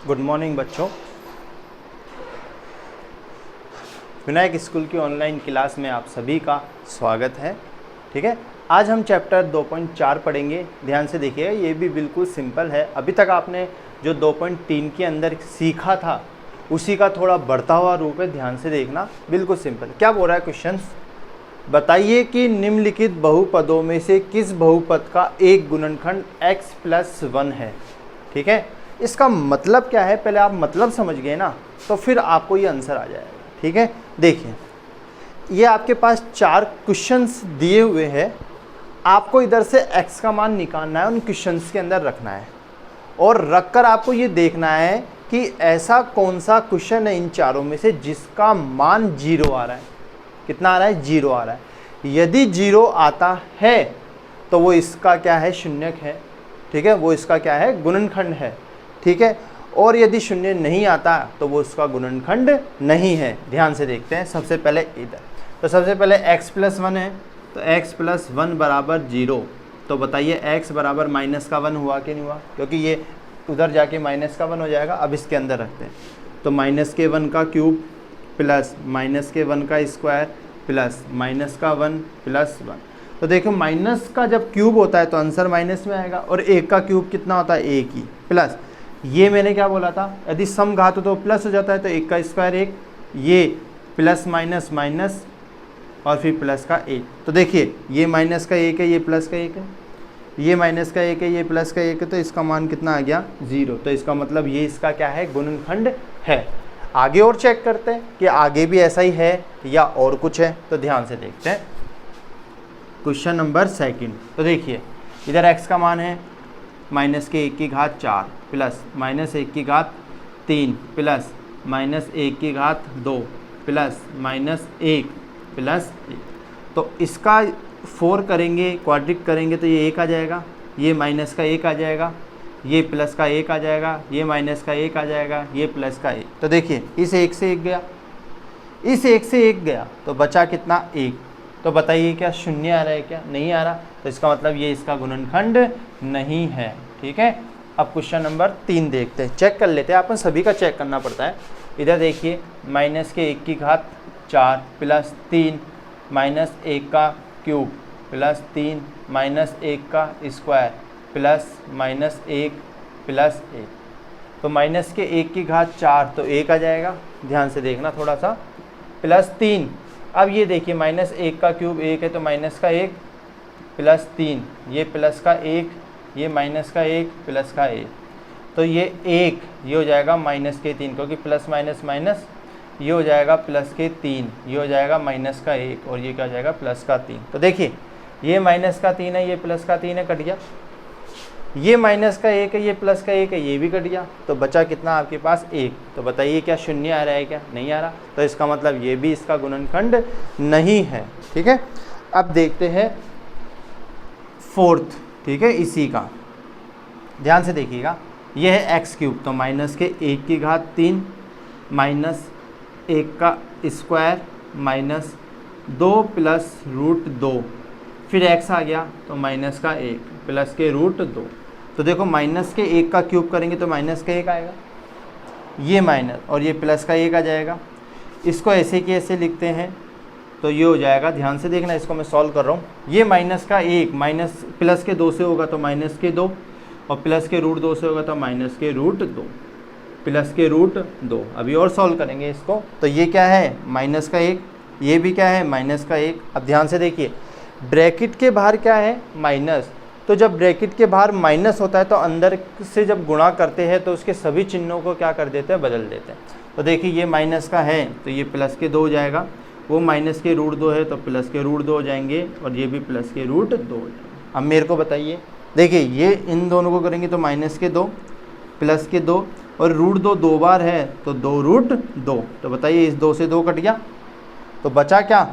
Good morning बच्चों। Vinayak school की online class में आप सभी का स्वागत है। ठीक है, आज हम चैप्टर 2.4 पढ़ेंगे। ध्यान से देखिएगा, ये भी बिल्कुल सिंपल है। अभी तक आपने जो 2.3 के अंदर सीखा था उसी का थोड़ा बढ़ता हुआ रूप है। ध्यान से देखना, बिल्कुल सिंपल। क्या बोल रहा है क्वेश्चन? बताइए कि निम्नलिखित बहुपदों में से किस बहुपद का एक गुणनखंड x+1 है। ठीक है, इसका मतलब क्या है, पहले आप मतलब समझ गए ना तो फिर आपको ये आंसर आ जाएगा। ठीक है, देखिए ये आपके पास 4 क्वेश्चंस दिए हुए हैं। आपको इधर से x का मान निकालना है, उन क्वेश्चंस के अंदर रखना है और रखकर आपको ये देखना है कि ऐसा कौन सा क्वेश्चन है इन चारों में से जिसका मान 0 आ रहा है। कितना आ रहा है? 0 आ रहा है। यदि 0 आता है तो वो इसका क्या है? शून्यक है। ठीक है, वो इसका क्या है? गुणनखंड है। ठीक है, और यदि शून्य नहीं आता तो वो उसका गुणनखंड नहीं है। ध्यान से देखते हैं। सबसे पहले इधर, तो सबसे पहले x+1 है, तो x+1 बराबर 0। तो बताइए x बराबर -1 हुआ कि नहीं हुआ? क्योंकि ये उधर जाके -1 हो जाएगा। अब इसके अंदर रखते हैं, तो -1 का क्यूब प्लस -1 का स्क्वायर प्लस -1 प्लस 1। तो देखो माइनस का जब क्यूब होता है तो आंसर माइनस में आएगा, और 1 का क्यूब कितना होता है? 1 ही। प्लस ये मैंने क्या बोला था, यदि सम घात हो तो प्लस हो जाता है, तो 1 का स्क्वायर 1, ये प्लस माइनस माइनस और फिर प्लस का 1। तो देखिए ये माइनस का 1 है, ये प्लस का 1 है, ये माइनस का 1 है, ये प्लस का 1 है, तो इसका मान कितना आ गया? 0। तो इसका मतलब ये इसका क्या है? गुणनखंड है। आगे और चेक करते हैं कि आगे भी ऐसा ही है या और कुछ है। तो ध्यान से देखते हैं क्वेश्चन नंबर 2। तो देखिए इधर x का मान है -1 प्लस -1 प्लस -1 प्लस -1 प्लस 1। तो इसका 4 करेंगे, क्वाड्रिक करेंगे तो ये 1 आ जाएगा, ये माइनस का 1 आ जाएगा, ये प्लस का 1 आ जाएगा, ये माइनस का 1 आ जाएगा, ये प्लस का 1। तो देखिए इस 1 से 1 गया, इस 1 से 1 गया, तो बचा कितना? 1। तो बताइए क्या शून्य आ रहा है? क्या नहीं आ रहा? तो इसका मतलब ये इसका गुणनखंड नहीं है। ठीक है, अब क्वेश्चन नंबर 3 देखते हैं, चेक कर लेते हैं। अपन सभी का चेक करना पड़ता है। इधर देखिए -1 प्लस 3 -1 का क्यूब प्लस 3 -1 का स्क्वायर प्लस -1 प्लस 1। तो -1 तो 1 आ जाएगा। ध्यान से देखना थोड़ा सा, प्लस 3। अब ये देखिए -1 का क्यूब 1 है, तो माइनस का 1 प्लस 3, ये प्लस का 1, ये माइनस का 1 प्लस का 1। तो ये 1, ये हो जाएगा -3, क्योंकि प्लस माइनस माइनस, ये हो जाएगा +3, ये हो जाएगा -1 और ये क्या हो जाएगा? +3। तो देखिए ये -3 है, ये +3 है, कट गया। ये -1 है, ये +1 है, ये भी कट गया। तो बचा कितना आपके पास? 1। तो बताइए क्या शून्य आ रहा है? क्या नहीं आ रहा? तो इसका मतलब ये भी इसका गुणनखंड नहीं है। ठीक है, अब देखते हैं 4th। ठीक है, इसी का ध्यान से देखिएगा। यह है x³ तो -1 -1 का स्क्वायर -2 प्लस √2, फिर x आ गया तो -1 प्लस के √2। तो देखो -1 का क्यूब करेंगे तो -1 आएगा, ये माइनस और ये प्लस का 1 आ जाएगा। इसको ऐसे के ऐसे लिखते हैं तो ये हो जाएगा। ध्यान से देखना, इसको मैं सॉल्व कर रहा हूँ। ये -1 माइनस प्लस के 2 से होगा तो -2, और प्लस के √2 से होगा तो -2 प्लस के √2। अभी और सॉल्व करेंगे इसको, तो ये क्या है? -1, ये भी क्या है? -1। अब ध्यान से देखिए, ब्रैकेट के बाहर क्या है? माइनस। तो जब ब्रैकेट के बाहर माइनस होता है तो अंदर से जब गुणा करते हैं तो उसके सभी चिन्हों को क्या कर देते हैं? बदल देते हैं। तो देखिए ये माइनस का है तो ये प्लस के 2 हो जाएगा, वो माइनस के √2 है तो प्लस के √2 हो जाएंगे, और ये भी प्लस के √2 हो जाएंगे। अब मेरे को बताइए, देखिए ये इन दोनों को करेंगे तो -2 प्लस के 2 और √2 2 बार है तो 2√2। तो बताइए इस 2 से 2 कट गया, तो बचा क्या?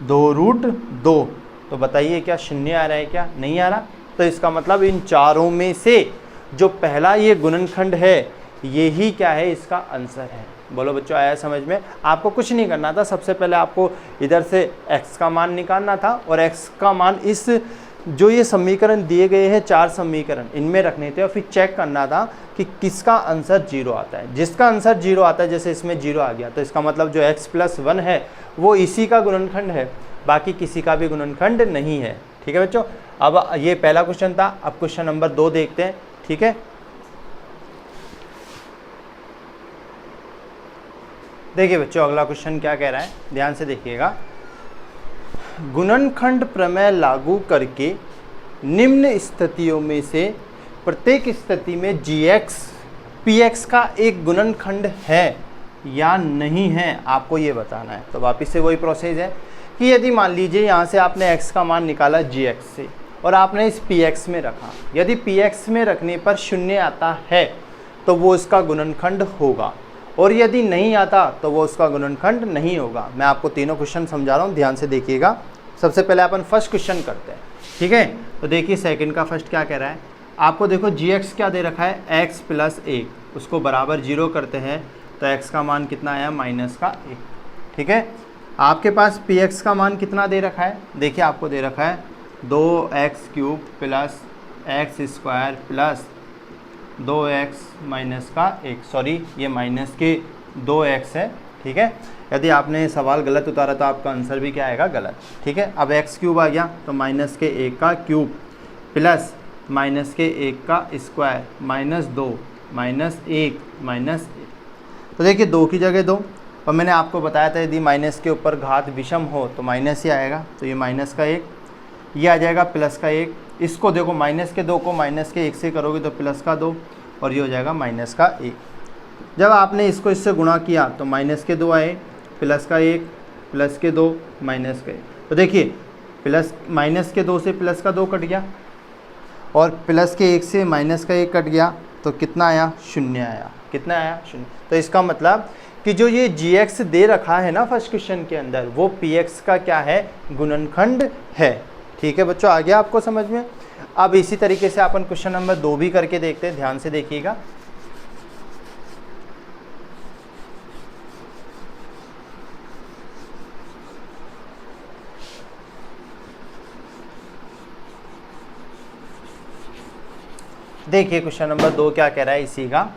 2√2। तो बताइए क्या शून्य आ रहा है? क्या नहीं आ रहा? तो इसका मतलब इन चारों में से जो पहला ये गुणनखंड है यही क्या है? इसका आंसर है। बोलो बच्चों, आया समझ में? आपको कुछ नहीं करना था, सबसे पहले आपको इधर से x का मान निकालना था और x का मान इस जो ये समीकरण दिए गए हैं 4 समीकरण इनमें रखने थे और फिर चेक करना था कि किसका आंसर 0 आता है। जिसका आंसर 0 आता है, जैसे इसमें 0 आ गया, तो इसका मतलब जो x + 1 है वो इसी का गुणनखंड है, बाकी किसी का भी गुणनखंड नहीं है। ठीक है बच्चों, अब ये पहला क्वेश्चन था। अब क्वेश्चन नंबर 2 देखते हैं। ठीक है, देखिए बच्चों अगला क्वेश्चन क्या कह रहा है, ध्यान से देखिएगा। गुणनखंड प्रमेय लागू करके निम्न स्थितियों में से प्रत्येक स्थिति में gx px का एक गुणनखंड है या नहीं है, आपको ये बताना है। तो वापस से वही प्रोसेस है कि यदि मान लीजिए यहाँ से आपने x का मान निकाला gx से और आपने इस px में रखा, यदि px में रखने पर 0 आता है तो वो इसका गुणनखंड होगा, और यदि नहीं आता तो वो उसका गुणनखंड नहीं होगा। मैं आपको तीनों क्वेश्चन समझा रहा हूँ, ध्यान से देखिएगा। सबसे पहले अपन फर्स्ट क्वेश्चन करते हैं। ठीक है, तो देखिए सेकंड का फर्स्ट क्या कह रहा है। आपको देखो gx क्या दे रखा है, x + 1, उसको बराबर 0 करते हैं तो x का मान कितना आया, -1। ठीक है, आपके पास px का मान कितना दे रखा है, देखिए आपको दे रखा है 2x³ + x² + 2x - 1, सॉरी ये -2x है। ठीक है, यदि आपने सवाल गलत उतारा तो आपका आंसर भी क्या आएगा, गलत। ठीक है, अब x³ आ गया तो -1 का क्यूब प्लस -1 का स्क्वायर -2 -1 -1। तो देखिए 2 की जगह 2, और मैंने आपको बताया था यदि माइनस के ऊपर घात विषम हो तो माइनस ही आएगा, तो ये -1, ये आ जाएगा +1। इसको देखो -2 को -1 से करोगे तो +2, और ये हो जाएगा -1। जब आपने इसको इससे गुणा किया तो -2 आए, +1, +2, -1। तो देखिए -2 से +2 कट गया, और +1 से -1 कट गया, तो कितना आया, 0 आया। कितना आया, 0। तो इसका मतलब कि जो ये gx दे रखा है ना फर्स्ट क्वेश्चन के अंदर, वो px का क्या है, गुणनखंड है। ठीक है बच्चों, आ गया आपको समझ में। अब इसी तरीके से अपन क्वेश्चन नंबर 2 भी करके देखते हैं, ध्यान से देखिएगा। देखिए क्वेश्चन नंबर 2 क्या कह रहा है इसी का।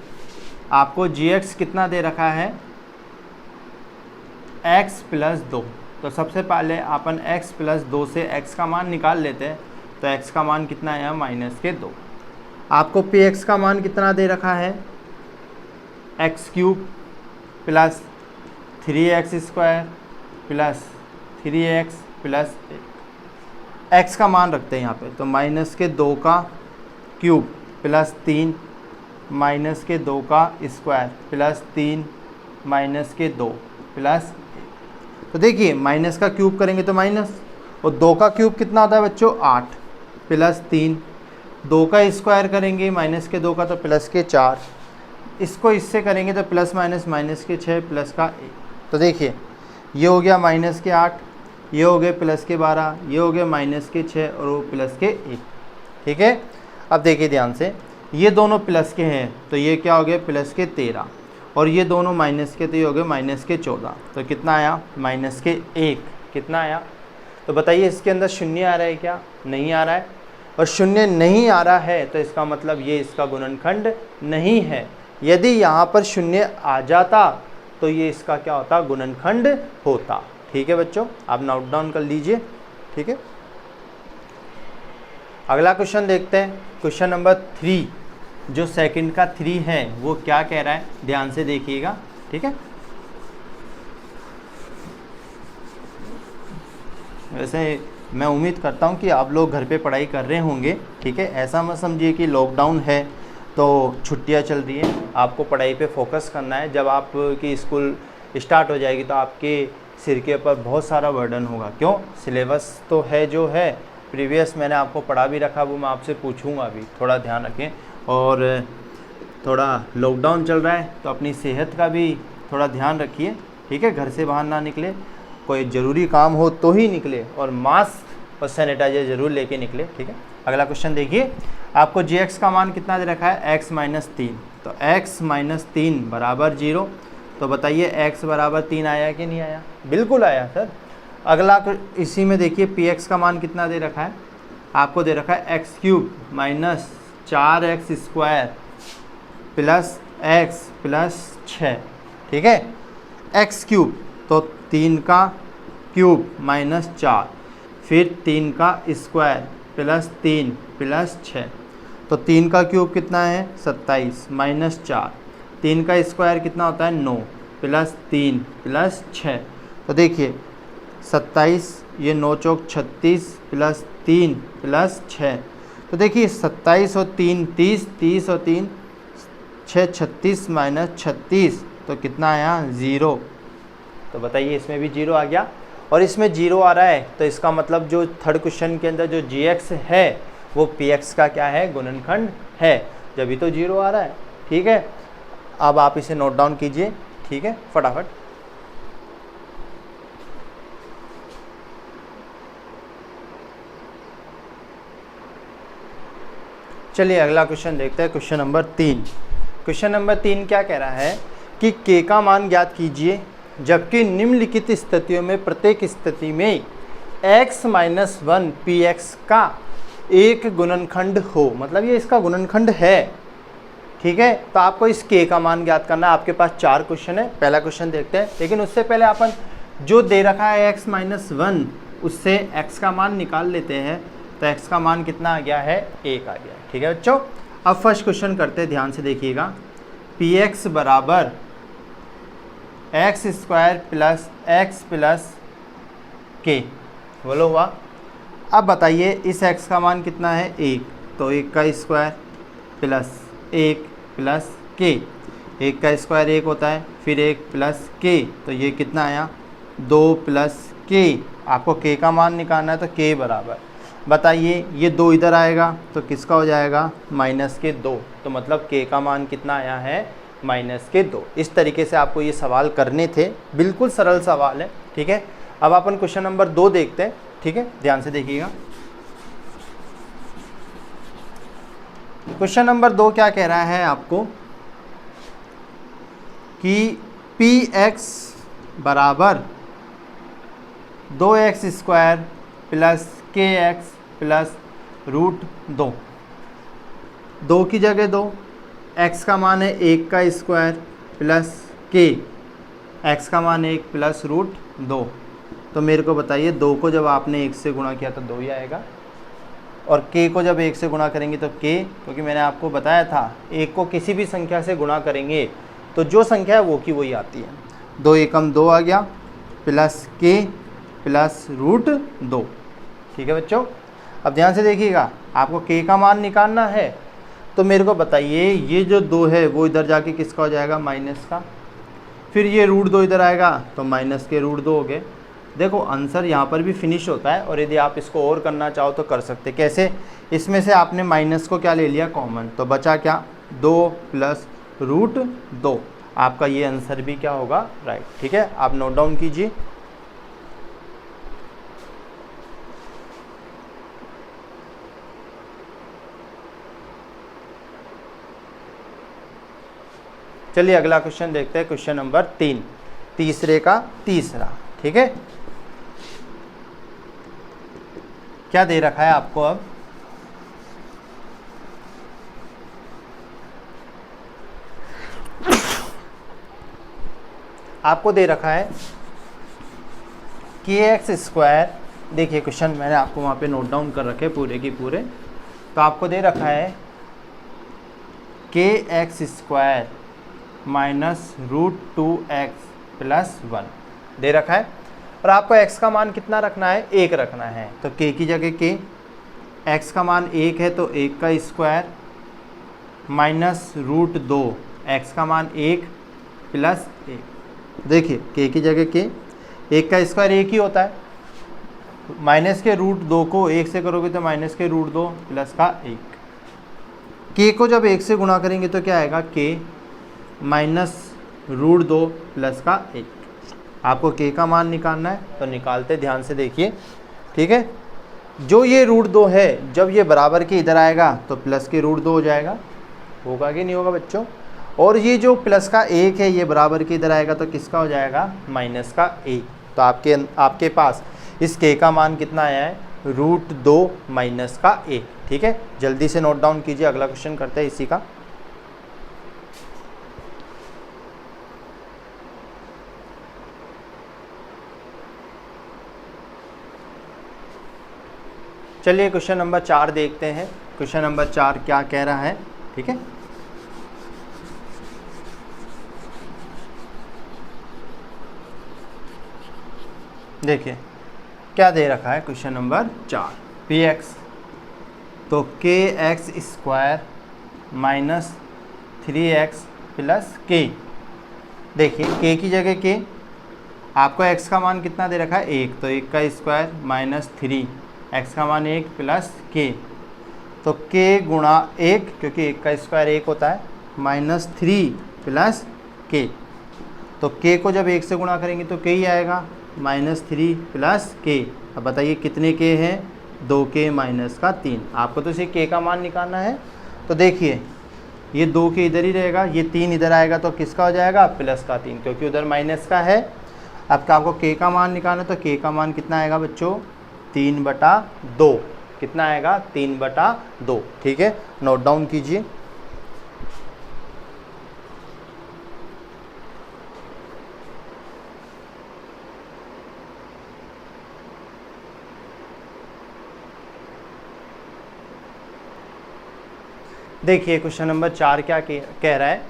आपको gx कितना दे रखा है, x + 2। तो सबसे पहले अपन x + 2 से x का मान निकाल लेते हैं, तो x का मान कितना आया, -2। आपको px का मान कितना दे रखा है, x³ + 3x² + 3x + 1। x का मान रखते हैं यहाँ पे, तो -2 का क्यूब + 3 -2 का स्क्वायर + 3 -2 + 1। तो देखिए माइनस का क्यूब करेंगे तो माइनस, और 2 का क्यूब कितना होता है बच्चों, 8 + 3, 2 का स्क्वायर करेंगे -2 का तो +4, इसको इससे करेंगे तो +- -6 +1। तो देखिए ये हो गया -8, ये हो गए +12, ये हो गए -6 और वो +1। ठीक है, अब देखिए ध्यान से, ये दोनों प्लस के हैं तो ये क्या हो गया, +13, और ये दोनों माइनस के तो ये हो गए -14। तो कितना आया, -1। कितना आया, तो बताइए इसके अंदर 0 आ रहा है क्या, नहीं आ रहा है। और 0 नहीं आ रहा है तो इसका मतलब ये इसका गुणनखंड नहीं है। यदि यहाँ पर 0 आ जाता तो ये इसका क्या होता, गुणनखंड होता। ठीक है बच्चों, आप नोट डाउन कर लीजिए। ठीक है, अगला क्वेश्चन देखते हैं। क्वेश्चन नंबर 3, जो सेकंड का 3 है वो क्या कह रहा है, ध्यान से देखिएगा। ठीक है, वैसे मैं उम्मीद करता हूँ कि आप लोग घर पे पढ़ाई कर रहे होंगे। ठीक है, ऐसा मत समझिए कि लॉकडाउन है तो छुट्टियाँ चल रही हैं, आपको पढ़ाई पे फोकस करना है। जब आपकी स्कूल स्टार्ट हो जाएगी तो आपके सिर के ऊपर बहुत सारा बर्डन होगा। क्यों, सिलेबस तो है जो है, प्रीवियस मैंने आपको पढ़ा भी रखा, वो मैं आपसे पूछूंगा भी, थोड़ा ध्यान रखें। और थोड़ा लॉकडाउन चल रहा है तो अपनी सेहत का भी थोड़ा ध्यान रखिए। ठीक है, घर से बाहर ना निकले, कोई ज़रूरी काम हो तो ही निकले, और मास्क और सैनिटाइजर ज़रूर लेके निकले। ठीक है, अगला क्वेश्चन देखिए। आपको gx का मान कितना दे रखा है, x - 3। तो x - 3 = 0। तो बताइए x = 3 आया कि नहीं आया, बिल्कुल आया सर। अगला इसी में देखिए px का मान कितना दे रखा है, आपको दे रखा है x cube minus 4x² plus x plus 6, ठीक है। एक्स क्यूब तो 3 का क्यूब माइनस 4, फिर 3 का स्क्वायर प्लस 3 प्लस 6, तो 3 का क्यूब कितना है 27 माइनस 4, 3 का स्क्वायर कितना होता है 9 प्लस 3 प्लस 6, तो देखिए 27, ये 9 चौक 36 प्लस 3 प्लस 6, तो देखिए 27 और 3 30, 30 और 3 6 36 माइनस 36, तो कितना आया 0। तो बताइए इसमें भी 0 आ गया, और इसमें 0 आ रहा है तो इसका मतलब जो थर्ड क्वेश्चन के अंदर जो gx है वो px का क्या है, गुणनखंड है, जब तो 0 आ रहा है, ठीक है। अब आप इसे नोट डाउन कीजिए, ठीक है, फटाफट। चलिए अगला क्वेश्चन देखते हैं, क्वेश्चन नंबर 3। क्वेश्चन नंबर 3 क्या कह रहा है कि k का मान ज्ञात कीजिए जबकि निम्नलिखित स्थितियों में प्रत्येक स्थिति में x - 1 px का एक गुणनखंड हो, मतलब ये इसका गुणनखंड है, ठीक है। तो आपको इस k का मान ज्ञात करना है। आपके पास 4 क्वेश्चन है, पहला क्वेश्चन देखते हैं, लेकिन उससे पहले अपन जो दे रखा है x - 1 उससे x का मान निकाल लेते हैं, तो x का मान कितना आ गया है 1 आ गया, ठीक है बच्चों। अब फर्स्ट क्वेश्चन करते हैं, ध्यान से देखिएगा। px बराबर x² plus x plus k, बोलो हुआ। अब बताइए इस x का मान कितना है 1, तो 1 का स्क्वायर प्लस 1 प्लस k, 1 का स्क्वायर 1 होता है, फिर 1 प्लस k, तो ये कितना आया 2 प्लस k। आपको k का मान निकालना है, तो k बराबर, बताइए ये 2 इधर आएगा तो किसका हो जाएगा -2, तो मतलब k का मान कितना आया है -2। इस तरीके से आपको ये सवाल करने थे, बिल्कुल सरल सवाल है, ठीक है। अब अपन क्वेश्चन नंबर 2 देखते हैं, ठीक है, ध्यान से देखिएगा। क्वेश्चन नंबर 2 क्या कह रहा है आपको कि px बराबर 2x² प्लस kx प्लस √2, 2 की जगह 2, x का मान है 1 का स्क्वायर प्लस k, x का मान 1 प्लस √2। तो मेरे को बताइए 2 को जब आपने 1 से गुणा किया तो 2 ही आएगा, और k को जब 1 से गुणा करेंगे तो k, क्योंकि मैंने आपको बताया था 1 को किसी भी संख्या से गुणा करेंगे तो जो संख्या है वो की वही आती है। 2 एकम 2 आ गया प्लस k प्लस √2, ठीक है बच्चों। अब ध्यान से देखिएगा, आपको k का मान निकालना है, तो मेरे को बताइए ये जो 2 है वो इधर जाके किसका हो जाएगा माइनस का, फिर ये √2 इधर आएगा तो माइनस के √2 हो गए। देखो आंसर यहाँ पर भी फिनिश होता है, और यदि आप इसको और करना चाहो तो कर सकते। कैसे, इसमें से आपने माइनस को क्या ले लिया कॉमन, तो बचा क्या 2 प्लस √2, आपका ये आंसर भी क्या होगा राइट, ठीक है। आप नोट डाउन कीजिए। चलिए अगला क्वेश्चन देखते हैं, क्वेश्चन नंबर 3, तीसरे का तीसरा, ठीक है। क्या दे रखा है आपको, अब आपको दे रखा है kx², देखिए क्वेश्चन मैंने आपको वहाँ पे नोट डाउन कर रखे पूरे की पूरे। तो आपको दे रखा है kx² माइनस √2x प्लस 1 दे रखा है, और आपको x का मान कितना रखना है 1 रखना है। तो k की जगह k, x का मान 1 है तो 1 का स्क्वायर माइनस √2, x का मान 1 प्लस 1। देखिए k की जगह k, 1 का स्क्वायर 1 ही होता है, माइनस के √2 को 1 से करोगे तो माइनस के √2 प्लस का 1। k को जब 1 से गुणा करेंगे तो क्या आएगा k माइनस √2 प्लस का 1। आपको k का मान निकालना है, तो निकालते ध्यान से देखिए, ठीक है। जो ये √2 है जब ये बराबर के इधर आएगा तो प्लस के √2 हो जाएगा, होगा कि नहीं होगा बच्चों। और ये जो प्लस का 1 है ये बराबर के इधर आएगा तो किसका हो जाएगा माइनस का 1। तो आपके पास इस k का मान कितना आया है √2 माइनस का a। ठीक है, जल्दी से नोट डाउन कीजिए, अगला क्वेश्चन करते हैं इसी का। चलिए क्वेश्चन नंबर 4 देखते हैं। क्वेश्चन नंबर 4 क्या कह रहा है। ठीक है, देखिए क्या दे रखा है क्वेश्चन नंबर 4, px तो kx² minus 3x plus k। देखिए k की जगह k, आपको x का मान कितना दे रखा है 1, तो 1 का स्क्वायर माइनस 3, x का मान 1 प्लस k, तो k गुणा 1 क्योंकि 1 का स्क्वायर 1 होता है, माइनस 3 प्लस k। तो k को जब 1 से गुणा करेंगे तो k ही आएगा, माइनस 3 प्लस k। अब बताइए कितने k हैं, 2k माइनस का 3। आपको तो इसे k का मान निकालना है। तो देखिए ये 2k इधर ही रहेगा, ये 3 इधर आएगा, तो किसका हो जाएगा प्लस का 3, क्योंकि उधर माइनस का है। अब क्या आपको k का मान निकालना है, तो k का मान कितना आएगा बच्चों 3/2। कितना आएगा 3/2। ठीक है, नोट डाउन कीजिए। देखिए क्वेश्चन नंबर 4 क्या कह रहा है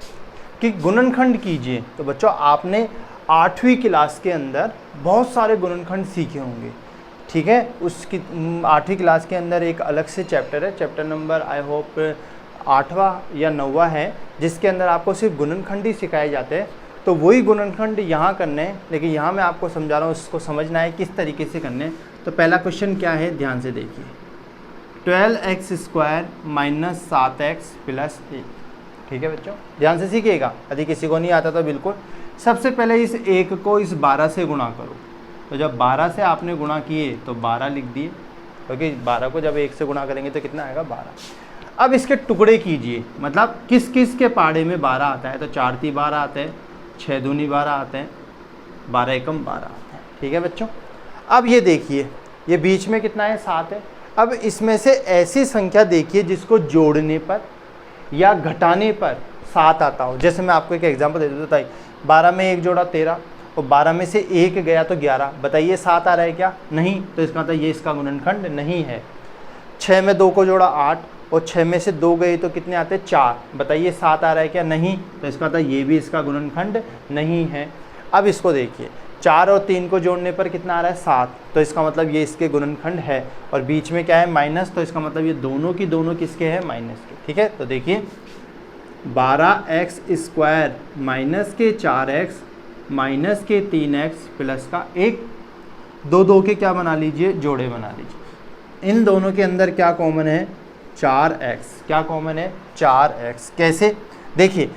कि गुणनखंड कीजिए। तो बच्चों आपने 8वीं क्लास के अंदर बहुत सारे गुणनखंड सीखे होंगे। ठीक है, उसकी 8वीं क्लास के अंदर एक अलग से चैप्टर है, चैप्टर नंबर आई होप 8वां या 9वां है, जिसके अंदर आपको सिर्फ गुणनखंड ही सिखाए जाते हैं। तो वही गुणनखंड यहाँ करने हैं, लेकिन यहाँ मैं आपको समझा रहा हूँ, उसको समझना है किस तरीके से करने हैं। तो पहला क्वेश्चन क्या है, ध्यान से देखिए, 12x² माइनस 7x प्लस 1। ठीक है बच्चों, ध्यान से सीखिएगा, यदि किसी को नहीं आता तो बिल्कुल। सबसे पहले इस 1 को इस 12 से गुणा करो। तो जब 12 से आपने गुणा किए तो 12 लिख दिए, क्योंकि 12 को जब 1 से गुणा करेंगे तो कितना आएगा 12। अब इसके टुकड़े कीजिए, मतलब किस किस के पाड़े में 12 आता है। तो 4 × 3 12 आते हैं, 6 × 2 = 12 आते हैं, 12 × 1 = 12 आते हैं। ठीक है बच्चों, अब ये देखिए ये बीच में कितना है 7 है। अब इसमें से ऐसी संख्या देखिए जिसको जोड़ने पर या घटाने पर 7 आता हो। जैसे मैं आपको एक एग्जांपल दे देता हूँ, 12 में 1 जोड़ा 13 और 12 में से 1 गया तो 11। बताइए 7 आ रहा है क्या, नहीं, तो इसका मतलब ये इसका गुणनखंड नहीं है। 6 में 2 को जोड़ा 8 और 6 में से 2 गए तो कितने आते हैं 4। बताइए 7 आ रहा है क्या, नहीं, तो इसका मतलब ये भी इसका गुणनखंड नहीं है। अब इसको देखिए, 4 और 3 को जोड़ने पर कितना आ रहा है 7, तो इसका मतलब ये इसके गुणनखंड है। और बीच में क्या है माइनस, तो इसका मतलब ये दोनों की दोनों किसके हैं माइनस के। ठीक है, तो देखिए 12x² माइनस के 4x माइनस के 3x प्लस का 1, 2 के क्या बना लीजिए, जोड़े बना लीजिए। इन दोनों के अंदर क्या कॉमन है 4x। क्या कॉमन है 4x। कैसे, देखिए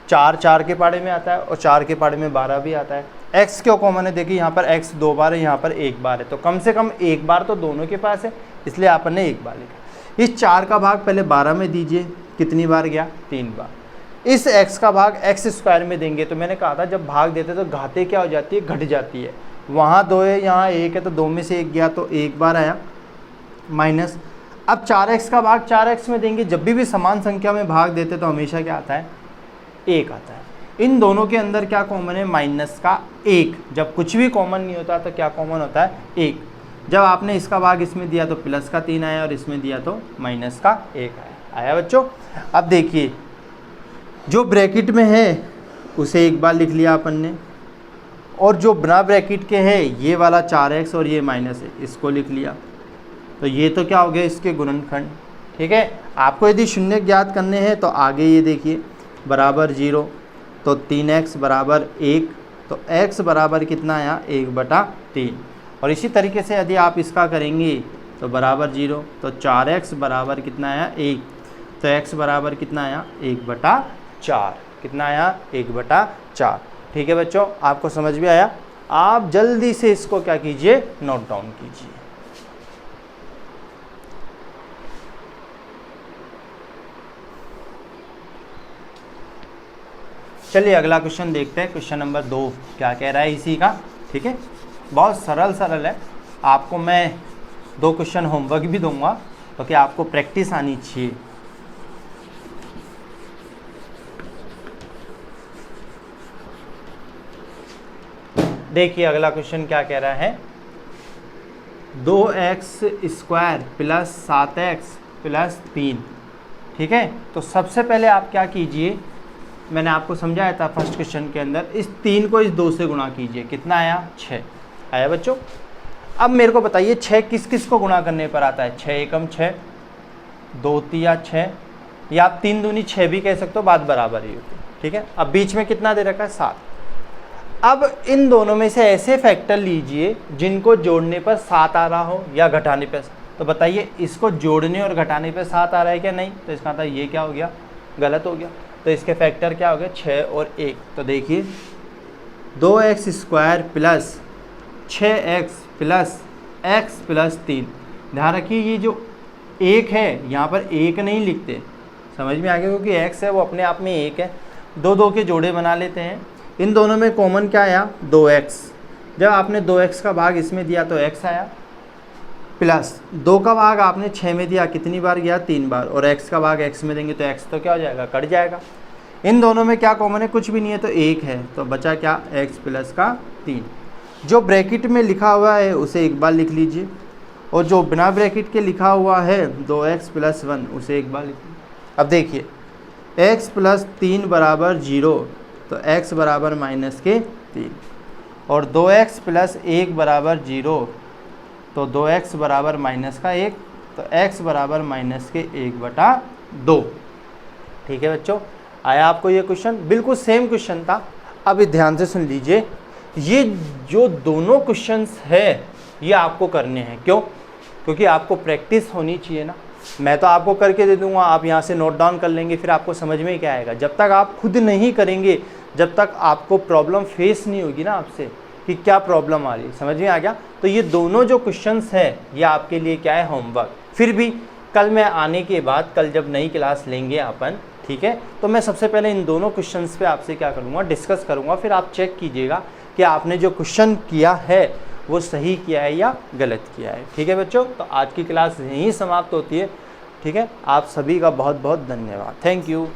4 4 के पाड़े में आता है और 4 के पाड़े में 12 भी आता है। x क्यों कॉमन है, देखिए यहाँ पर x 2 बार है, यहाँ पर 1 बार है, तो कम से कम 1 बार तो दोनों के पास है, इसलिए आपने ने 1 बार लिखा। इस 4 का भाग पहले 12 में दीजिए, कितनी बार गया 3 बार। इस x का भाग x² में देंगे, तो मैंने कहा था जब भाग देते तो घाते क्या हो जाती है, घट जाती है। वहाँ 2 है, यहाँ 1 है, तो 2 में से 1 गया तो 1 बार आया माइनस। अब 4x का भाग 4x में देंगे, जब भी समान संख्या में भाग देते तो हमेशा क्या आता है 1 आता है। इन दोनों के अंदर क्या कॉमन है माइनस का 1। जब कुछ भी कॉमन नहीं होता तो क्या कॉमन होता है 1। जब आपने इसका भाग इसमें दिया तो प्लस का 3 आया और इसमें दिया तो माइनस का 1 आया बच्चों। अब देखिए जो ब्रैकेट में है उसे एक बार लिख लिया अपन ने, और जो बिना ब्रैकेट के है ये वाला 4x और ये माइनस है, इसको लिख लिया। तो ये तो क्या हो गया इसके गुणनखंड। ठीक है, आपको यदि शून्य ज्ञात करने हैं तो आगे ये देखिए बराबर 0, तो 3x बराबर 1, तो x बराबर कितना आया 1/3। और इसी तरीके से यदि आप इसका करेंगे तो बराबर 0, तो 4x बराबर कितना आया 1, तो x बराबर कितना आया 1/4। कितना आया 1/4। ठीक है बच्चों, आपको समझ में आया। आप जल्दी से इसको क्या कीजिए, नोट डाउन कीजिए। चलिए अगला क्वेश्चन देखते हैं। क्वेश्चन नंबर 2 क्या कह रहा है इसी का। ठीक है, बहुत सरल है। आपको मैं 2 क्वेश्चन होमवर्क भी दूंगा क्योंकि आपको प्रैक्टिस आनी चाहिए। देखिए अगला क्वेश्चन क्या कह रहा है, 2x² प्लस 7x प्लस 3। ठीक है, तो सबसे पहले आप क्या कीजिए, मैंने आपको समझाया था फर्स्ट क्वेश्चन के अंदर, इस 3 को इस 2 से गुणा कीजिए। कितना आया? 6 आया बच्चों। अब मेरे को बताइए 6 किस किस को गुणा करने पर आता है? 6 एकम 6, 2 तिया 6, या आप 3 दूनी 6 भी कह सकते हो, बात बराबर ही होती है। ठीक है, अब बीच में कितना दे रखा है? 7। अब इन दोनों में से ऐसे फैक्टर लीजिए जिनको जोड़ने पर 7 आ रहा हो या घटाने पर। तो बताइए इसको जोड़ने और घटाने पर 7 आ रहा है क्या? नहीं। तो इसका मतलब ये क्या हो गया? गलत हो गया। तो इसके फैक्टर क्या हो गए? 6 और 1। तो देखिए 2x² plus 6x plus x plus 3। ध्यान रखिए ये जो 1 है यहाँ पर 1 नहीं लिखते, समझ में आ गया, क्योंकि x है वो अपने आप में 1 है। 2 के जोड़े बना लेते हैं। इन दोनों में कॉमन क्या आया? 2x। जब आपने 2x का भाग इसमें दिया तो x आया, प्लस 2 का भाग आपने 6 में दिया, कितनी बार गया? 3 बार। और x का भाग x में देंगे तो x तो क्या हो जाएगा? कट जाएगा। इन दोनों में क्या कॉमन है? कुछ भी नहीं है, तो 1 है। तो बचा क्या? x प्लस का 3। जो ब्रैकेट में लिखा हुआ है उसे एक बार लिख लीजिए, और जो बिना ब्रैकेट के लिखा हुआ है 2x प्लस 1 उसे एक बार लिख लीजिए। अब देखिए x प्लस 3 बराबर 0, तो x बराबर माइनस के 3, और 2x प्लस 1 बराबर 0, तो 2x बराबर माइनस का 1, तो x बराबर माइनस के 1/2। ठीक है बच्चों, आया आपको ये क्वेश्चन? बिल्कुल सेम क्वेश्चन था। अब ध्यान से सुन लीजिए, ये जो दोनों क्वेश्चंस है ये आपको करने हैं। क्यों? क्योंकि आपको प्रैक्टिस होनी चाहिए ना। मैं तो आपको करके दे दूंगा, आप यहाँ से नोट डाउन कर लेंगे, फिर आपको समझ में क्या आएगा। जब तक आप खुद नहीं करेंगे, जब तक आपको प्रॉब्लम फेस नहीं होगी ना आपसे कि क्या प्रॉब्लम आ रही, समझ में आ गया। तो ये दोनों जो क्वेश्चंस है ये आपके लिए क्या है? होमवर्क। फिर भी कल मैं आने के बाद, कल जब नई क्लास लेंगे अपन, ठीक है, तो मैं सबसे पहले इन दोनों क्वेश्चंस पे आपसे क्या करूँगा? डिस्कस करूँगा। फिर आप चेक कीजिएगा कि आपने जो क्वेश्चन किया है वो सही किया है या गलत किया है। ठीक है बच्चों, तो आज की क्लास यहीं समाप्त होती है। ठीक है, आप सभी का बहुत बहुत धन्यवाद। Thank you.